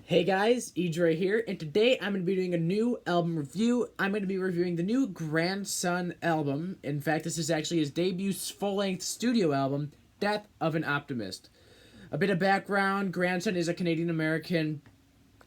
Hey guys, Edre here, and today I'm going to be doing a new album review. I'm going to be reviewing the new Grandson album. In fact, this is actually his debut full-length studio album, Death of an Optimist. A bit of background, Grandson is a Canadian-American,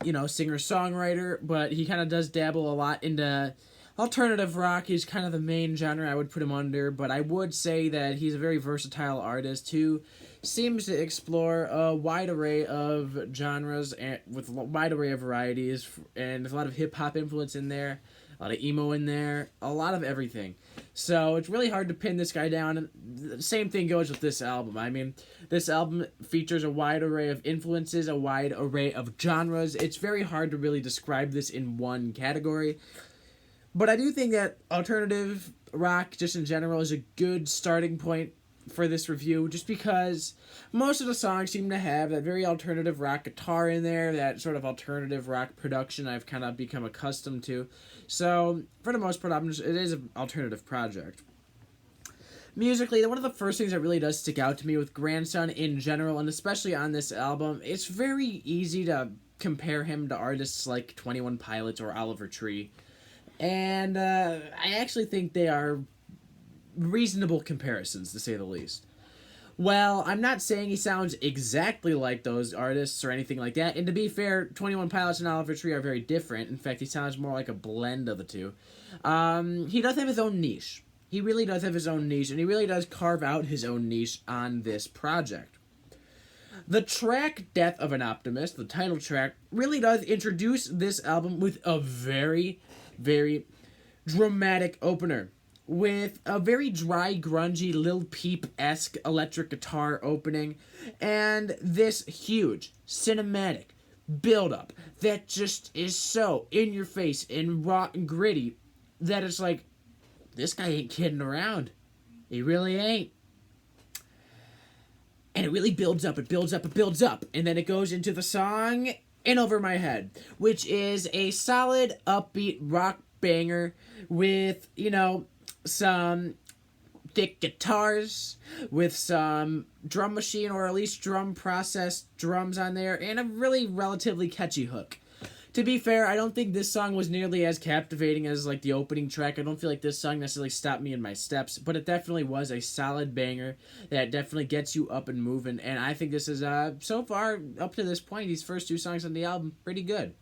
singer-songwriter, but he kind of does dabble a lot into alternative rock. He's kind of the main genre I would put him under, but I would say that he's a very versatile artist who seems to explore a wide array of genres and with a wide array of varieties, and there's a lot of hip-hop influence in there, a lot of emo in there, a lot of everything. So it's really hard to pin this guy down, and the same thing goes with this album. I mean, this album features a wide array of influences, a wide array of genres. It's very hard to really describe this in one category. But I do think that alternative rock, just in general, is a good starting point for this review, just because most of the songs seem to have that very alternative rock guitar in there, that sort of alternative rock production I've kind of become accustomed to. So, for the most part, it is an alternative project. Musically, one of the first things that really does stick out to me with Grandson in general, and especially on this album, it's very easy to compare him to artists like 21 Pilots or Oliver Tree. And I actually think they are reasonable comparisons, to say the least. Well, I'm not saying he sounds exactly like those artists or anything like that. And to be fair, 21 Pilots and Oliver Tree are very different. In fact, he sounds more like a blend of the two. He does have his own niche. He really does have his own niche, and he really does carve out his own niche on this project. The track Death of an Optimist, the title track, really does introduce this album with a very, very dramatic opener, with a very dry, grungy, Lil Peep-esque electric guitar opening, and this huge, cinematic build-up that just is so in-your-face and raw and gritty that it's like, this guy ain't kidding around. He really ain't. And it really builds up, it builds up, it builds up, and then it goes into the song In Over My Head, which is a solid, upbeat rock banger with, some thick guitars, with some drum machine, or at least drum processed drums on there, and a really relatively catchy hook. To be fair, I don't think this song was nearly as captivating as, the opening track. I don't feel like this song necessarily stopped me in my steps, but it definitely was a solid banger that definitely gets you up and moving, and I think this is, so far, up to this point, these first two songs on the album, pretty good.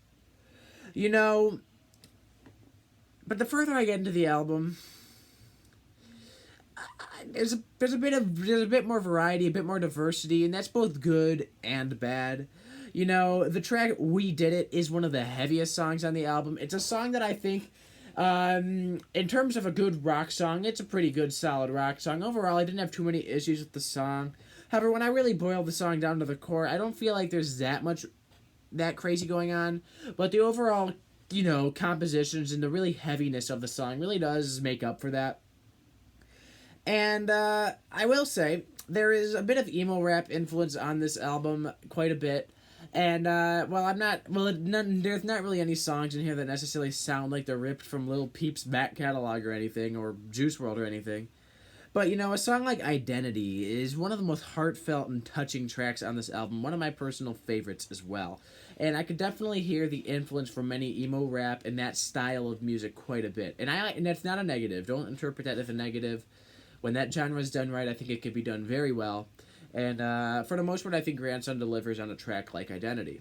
But the further I get into the album, there's a bit more variety, a bit more diversity, and that's both good and bad. The track We Did It is one of the heaviest songs on the album. It's a song that I think, in terms of a good rock song, it's a pretty good, solid rock song. Overall, I didn't have too many issues with the song. However, when I really boil the song down to the core, I don't feel like there's that crazy going on. But the overall, compositions and the really heaviness of the song really does make up for that. And I will say, there is a bit of emo rap influence on this album, quite a bit. And, there's not really any songs in here that necessarily sound like they're ripped from Lil Peep's back catalog or anything, or Juice WRLD or anything. But, a song like Identity is one of the most heartfelt and touching tracks on this album, one of my personal favorites as well. And I could definitely hear the influence from many emo rap and that style of music quite a bit. And that's not a negative. Don't interpret that as a negative. When that genre is done right, I think it could be done very well. And for the most part, I think Grandson delivers on a track like Identity.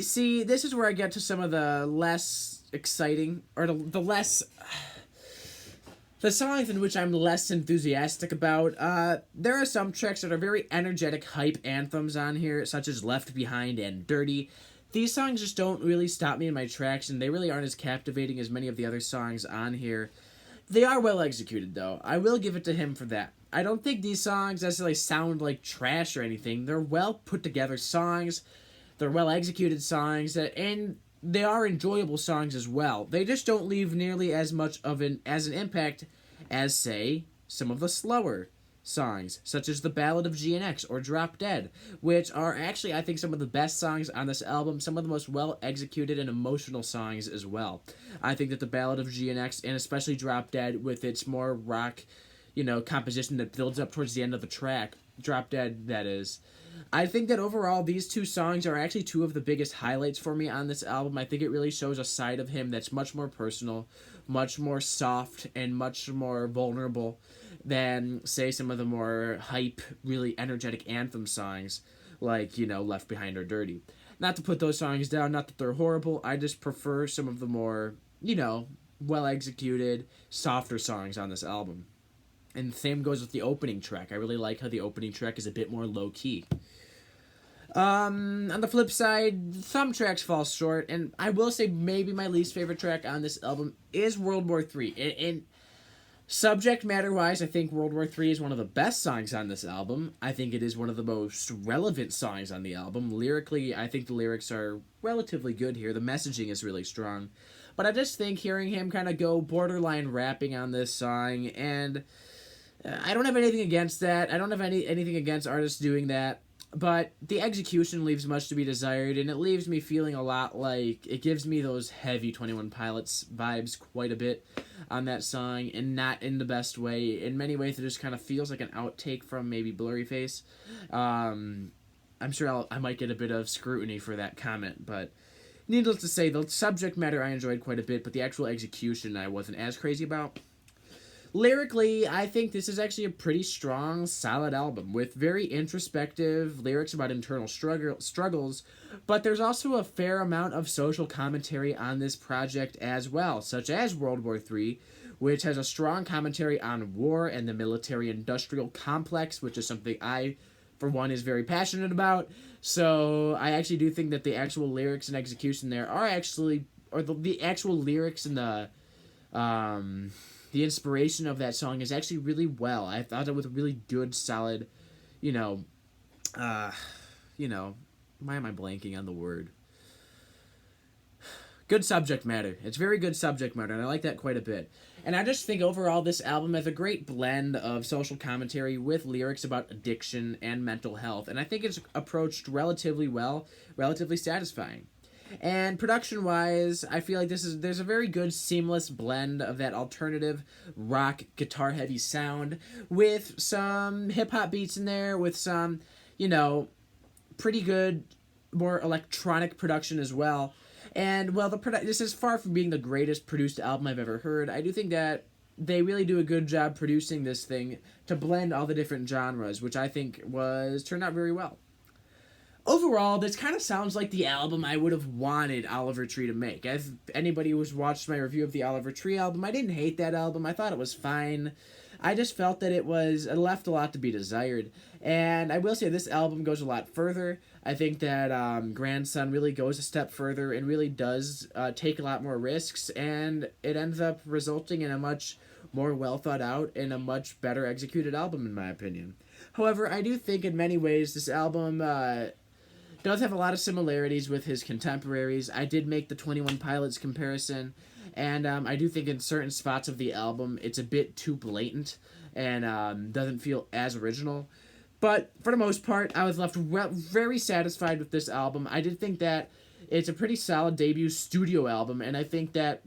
See, this is where I get to some of the less exciting, or the songs in which I'm less enthusiastic about. There are some tracks that are very energetic hype anthems on here, such as Left Behind and Dirty. These songs just don't really stop me in my tracks, and they really aren't as captivating as many of the other songs on here. They are well executed, though. I will give it to him for that. I don't think these songs necessarily sound like trash or anything. They're well put together songs. They're well executed songs, and they are enjoyable songs as well. They just don't leave nearly as much of an impact as, say, some of the slower songs, such as the Ballad of GNX or Drop Dead, which are actually, I think, some of the best songs on this album, some of the most well-executed and emotional songs as well. I think that the Ballad of GNX, and especially Drop Dead, with its more rock, composition that builds up towards the end of the track, Drop Dead, that is, I think that overall these two songs are actually two of the biggest highlights for me on this album. I think it really shows a side of him that's much more personal, much more soft, and much more vulnerable than, say, some of the more hype, really energetic anthem songs like, Left Behind or Dirty. Not to put those songs down, not that they're horrible, I just prefer some of the more, well executed, softer songs on this album. And the same goes with the opening track. I really like how the opening track is a bit more low key. On the flip side, some tracks fall short, and I will say maybe my least favorite track on this album is World War III. And subject matter wise, I think World War III is one of the best songs on this album. I think it is one of the most relevant songs on the album. Lyrically, I think the lyrics are relatively good here. The messaging is really strong. But I just think hearing him kind of go borderline rapping on this song, and I don't have anything against that. I don't have anything against artists doing that. But the execution leaves much to be desired, and it leaves me feeling a lot like it gives me those heavy 21 Pilots vibes quite a bit on that song, and not in the best way. In many ways, it just kind of feels like an outtake from maybe Blurryface. I'm sure I might get a bit of scrutiny for that comment, but needless to say, the subject matter I enjoyed quite a bit, but the actual execution I wasn't as crazy about. Lyrically, I think this is actually a pretty strong, solid album with very introspective lyrics about internal struggles, but there's also a fair amount of social commentary on this project as well, such as World War III, which has a strong commentary on war and the military-industrial complex, which is something I, for one, is very passionate about. So I actually do think that the actual lyrics and execution there are actually, or the actual lyrics and the inspiration of that song is actually really well. I thought it was a really good, solid, why am I blanking on the word? Good subject matter. It's very good subject matter, and I like that quite a bit. And I just think overall this album has a great blend of social commentary with lyrics about addiction and mental health, and I think it's approached relatively well, relatively satisfying. And production-wise, I feel like there's a very good seamless blend of that alternative rock guitar-heavy sound with some hip-hop beats in there, with some, pretty good, more electronic production as well. And, well, this is far from being the greatest produced album I've ever heard. I do think that they really do a good job producing this thing to blend all the different genres, which I think turned out very well. Overall, this kind of sounds like the album I would have wanted Oliver Tree to make. If anybody who's watched my review of the Oliver Tree album, I didn't hate that album. I thought it was fine. I just felt that it left a lot to be desired. And I will say this album goes a lot further. I think that Grandson really goes a step further and really does take a lot more risks. And it ends up resulting in a much more well thought out and a much better executed album, in my opinion. However, I do think in many ways this album does have a lot of similarities with his contemporaries. I did make the 21 Pilots comparison, and I do think in certain spots of the album it's a bit too blatant and doesn't feel as original. But for the most part, I was left very satisfied with this album. I did think that it's a pretty solid debut studio album, and I think that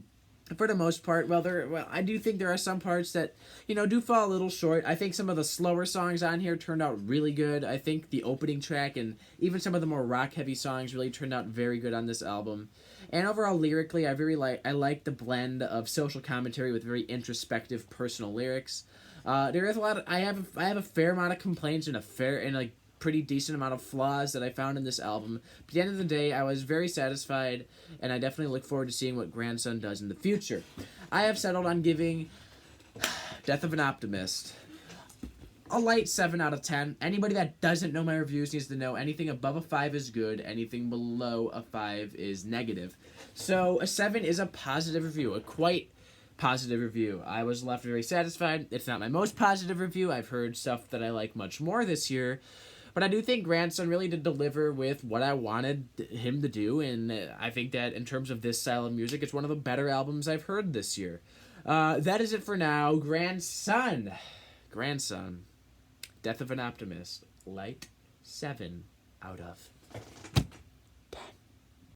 for the most part, I do think there are some parts that, do fall a little short. I think some of the slower songs on here turned out really good. I think the opening track and even some of the more rock-heavy songs really turned out very good on this album. And overall, lyrically, I like the blend of social commentary with very introspective personal lyrics. There is a lot of, I have a fair amount of complaints and a pretty decent amount of flaws that I found in this album. But at the end of the day, I was very satisfied, and I definitely look forward to seeing what Grandson does in the future. I have settled on giving Death of an Optimist a light 7 out of 10. Anybody that doesn't know my reviews needs to know anything above a 5 is good, anything below a 5 is negative. So a 7 is a positive review, a quite positive review. I was left very satisfied. It's not my most positive review. I've heard stuff that I like much more this year. But I do think Grandson really did deliver with what I wanted him to do, and I think that in terms of this style of music, it's one of the better albums I've heard this year. That is it for now. Grandson, Death of an Optimist, light 7 out of